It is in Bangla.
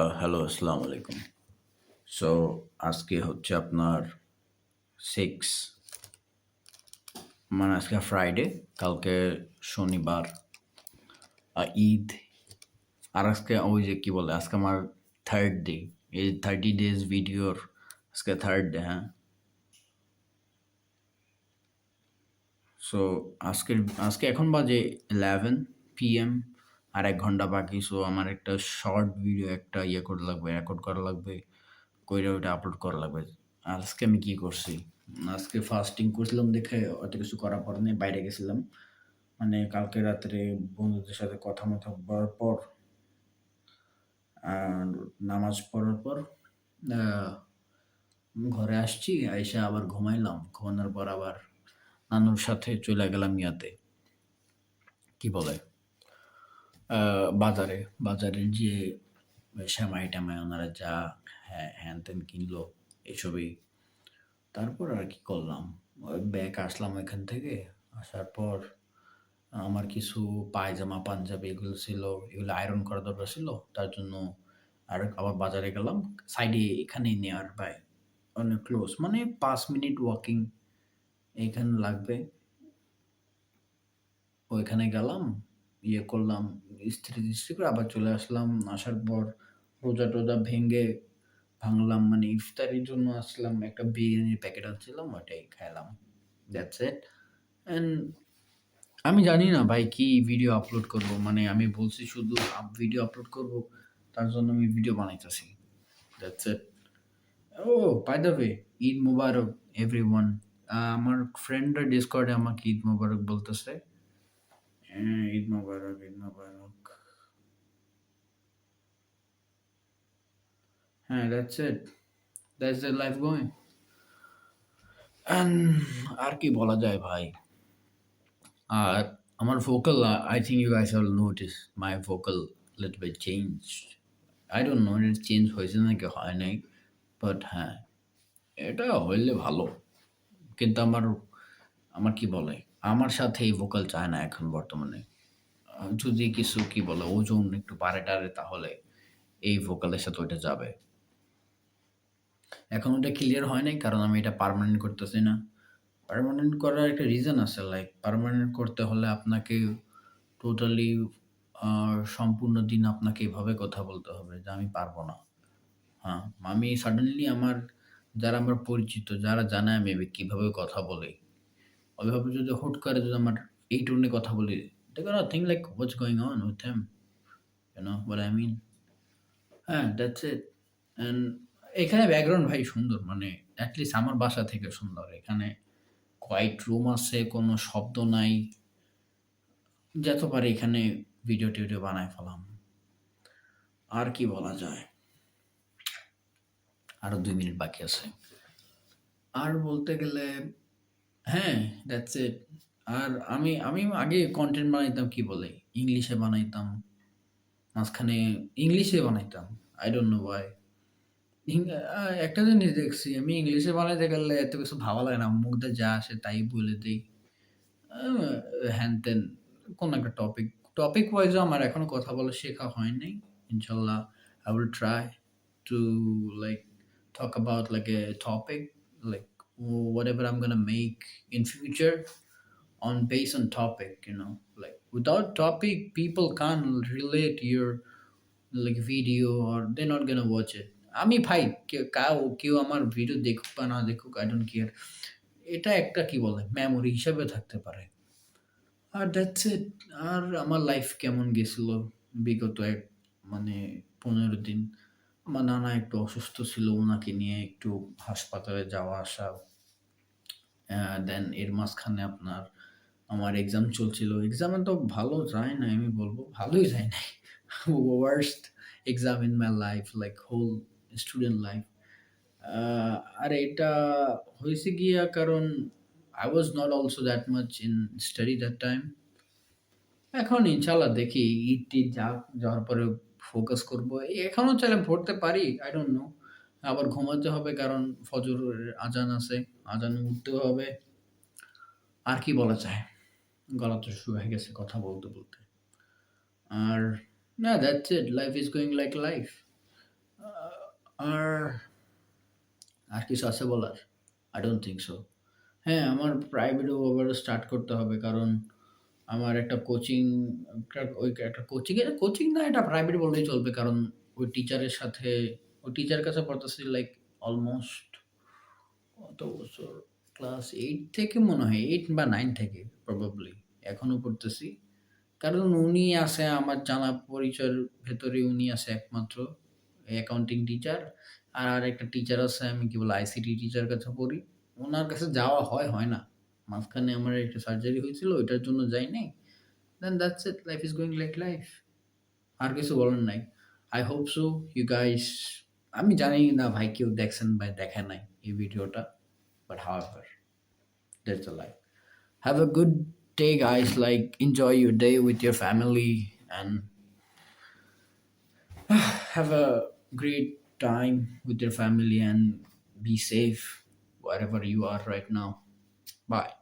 হ্যালো, আসসালামু আলাইকুম। সো আজকে হচ্ছে আপনার 6 মানে আজকে ফ্রাইডে, কালকে শনিবার, ঈদ। আর আজকে ওই যে কি বলে, আজকে আমার থার্ড ডে। এই 30 ডেজ ভিডিওর আজকে থার্ড ডে, হ্যাঁ। সো আজকে এখন বাজে 11 PM, আর 1 ঘন্টা বাকি। সো আমার একটা শর্ট ভিডিও একটা করা লাগবে, রেকর্ড করা লাগবে, কইরা ওইটা আপলোড করা লাগবে। আর আজকে আমি কি করছি? আজকে ফাস্টিং করছিলাম দেখে অত কিছু করা পড়ে নাই। বাইরে গেছিলাম। মানে কালকে রাত্রে বন্ধুদের সাথে কথা-মথা বলার পর, আর নামাজ পড়ার পর আ ঘরে আসছি। আইসা আবার ঘুমাইলাম। ঘুমানোর পর আবার নানুর সাথে চইলা গেলাম কি বলে? আ বাজারে। বাজারে যেয়ে সেমাই-টেমাই ওনারা যা হ্যান-ত্যান কিনলো, এসবই। তারপর আর কি করলাম? ওই ব্যাক আসলাম ওইখান থেকে। আসার পর আমার কিছু পায়জামা, পাঞ্জাবি এগুলো ছিল। এগুলো আয়রন করা দরকার ছিল। তার জন্য আবার বাজারে গেলাম। সাইডে এখানেই নিয়ার বাই, অনেক ক্লোজ। মানে ৫ মিনিট ওয়াকিং এইখানে লাগবে। ওইখানে গেলাম, করলাম, ইস্ত্রি-টিস্ত্রি করে আবার চলে আসলাম। আসার পর রোজা-টোজা ভাঙলাম। মানে ইফতারির জন্য আসলাম। একটা বিরিয়ানির প্যাকেট আনছিলাম, ওইটাই খাইলাম। That's it. অ্যান্ড আমি জানি না ভাই কি ভিডিও আপলোড করব। মানে আমি বলছি শুধু ভিডিও আপলোড করব। তার জন্য আমি ভিডিও বানাইতেছি। That's it. Oh by the way, Eid Mubarak everyone. আমার ফ্রেন্ডরা ডিসকর্ডে আমাকে ঈদ মোবারক বলতেছে। ঈদ মোবারক, ঈদ মোবারক। হ্যাঁ, that's it. That's the life going. And আর কি বলা যায় ভাই? আর আমার vocal, I think you guys have noticed my vocal little bit changed. I don't know এটা চেঞ্জ হয়েছে নাকি হয় নাই। বাট হ্যাঁ, এটা হইলে ভালো। কিন্তু আমার আমার কি বলে? আমার সাথে এই ভোকাল চায় না এখন বর্তমানে। যদি কিছু কি বলে ওজন একটু বাড়ে-টাড়ে তাহলে এই ভোকালের সাথে ওইটা যাবে। এখন ওটা ক্লিয়ার হয় নাই কারণ আমি এটা পার্মানেন্ট করতেছি না। পার্মানেন্ট করার একটা রিজন আছে। লাইক পার্মানেন্ট করতে হলে আপনাকে টোটালি আ সম্পূর্ণ দিন আপনাকে এভাবে কথা বলতে হবে যে আমি পারব না। হ্যাঁ, আমি সাডেনলি যারা আমার পরিচিত, যারা জানে আমি কিভাবে কথা বলি, ওইভাবে যদি হুট করে যদি আমার এই টোনে কথা বলি, they gonna think like what's going on with him? You know what I mean? হ্যাঁ, that's it. and এখানে ব্যাকগ্রাউন্ড ভাই সুন্দর। মানে এট লিস্ট আমার বাসা থেকে সুন্দর। এখানে কোয়াইট রুম আছে, কোনো শব্দ নাই। যত পারি এখানে ভিডিও-টিডিও বানায় ফেলাম। আর কি বলা যায়? আরো ২ মিনিট বাকি আছে। আর বলতে গেলে হ্যাঁ, দ্যাটস ইট। আর আমি আমি আগে কনটেন্ট বানাইতাম কি বলে? ইংলিশে বানাইতাম। মাঝখানে ইংলিশে বানাইতাম। I don't know why. ইং একটা জিনিস দেখছি, আমি ইংলিশে বানাইতে গেলে এত কিছু ভাবা লাগে না। মুখ দিয়ে যা আসে তাই বলে দেই। আ হ্যান-ত্যান কোন একটা টপিক ওয়াইজ ও আমার এখনো কথা বলা শেখা হয় নাই। ইনশাআল্লাহ I will try to like talk about like a topic, like whatever I'm gonna make in future on based on topic, like without topic people can't relate your like video, or they're not gonna watch it. আমি ভাই কেউ আমার ভিডিও দেখুক বা না দেখুক, I don't care. এটা একটা কি বলে মেমোরি হিসাবে থাকতে পারে। আর দ্যাটস ইট। আর আমার লাইফ কেমন গেছিল বিগত মানে ১৫ দিন। আমার নানা একটু অসুস্থ ছিল, উনাকে নিয়ে একটু হাসপাতালে যাওয়া আসা। দেন এর মাঝখানে আপনার আমার এক্সাম চলছিল। এক্সামে তো ভালো যায় নাই আমি বলব। ভালোই যায় নাই। Worst exam in my life, like whole student life. Uh আর এটা হইছে গিয়া কারণ I was not also that much in study that time. এখন ইনশাআল্লাহ দেখি ঈদ-টিদ যাওয়ার পরে ফোকাস করব। এখনো চাইলে পড়তে পারি, I don't know. আবার ঘুমাতে হবে কারণ ফজরের আজান আছে। আজানে উঠতেও হবে। আর কি বলা যায়? গলা তো শুকায় গেছে কথা বলতে। আর না, that's it. Life is going like life. আর আর কিছু আছে বলার? I don't think so. হ্যাঁ, আমার প্রাইভেটও আবার স্টার্ট করতে হবে, কারণ আমার একটা কোচিং, ওই একটা কোচিং না, এটা প্রাইভেট বললেই চলবে, কারণ ওই টিচারের সাথে, ওই টিচার কাছে পড়তেছি লাইক অলমোস্ট কত বছর, ক্লাস 8 থেকে মনে হয়, 8 বা 9 থেকে প্রবাবলি এখনো পড়তেছি। কারণ উনি আছে আমার জানা পরিচয়ের ভেতরে, উনি আছে একমাত্র অ্যাকাউন্টিং টিচার। আর আরেকটা টিচার আছে, আমি কি বলে আইসিটি টিচার কাছে পড়ি। ওনার কাছে যাওয়া হয় না। মাঝখানে আমার একটা সার্জারি হয়েছিল, ওইটার জন্য যাই নাই। Then that's it, life is going like life. আর কিছু বলার নাই। I hope so you guys, আমি জানি না ভাই কেউ দেখছেন বা দেখে নাই এই ভিডিওটা, but however that's the life. Have a good day, guys. Like, enjoy your day with your family and have a great time with your family and be safe wherever you are right now. Bye.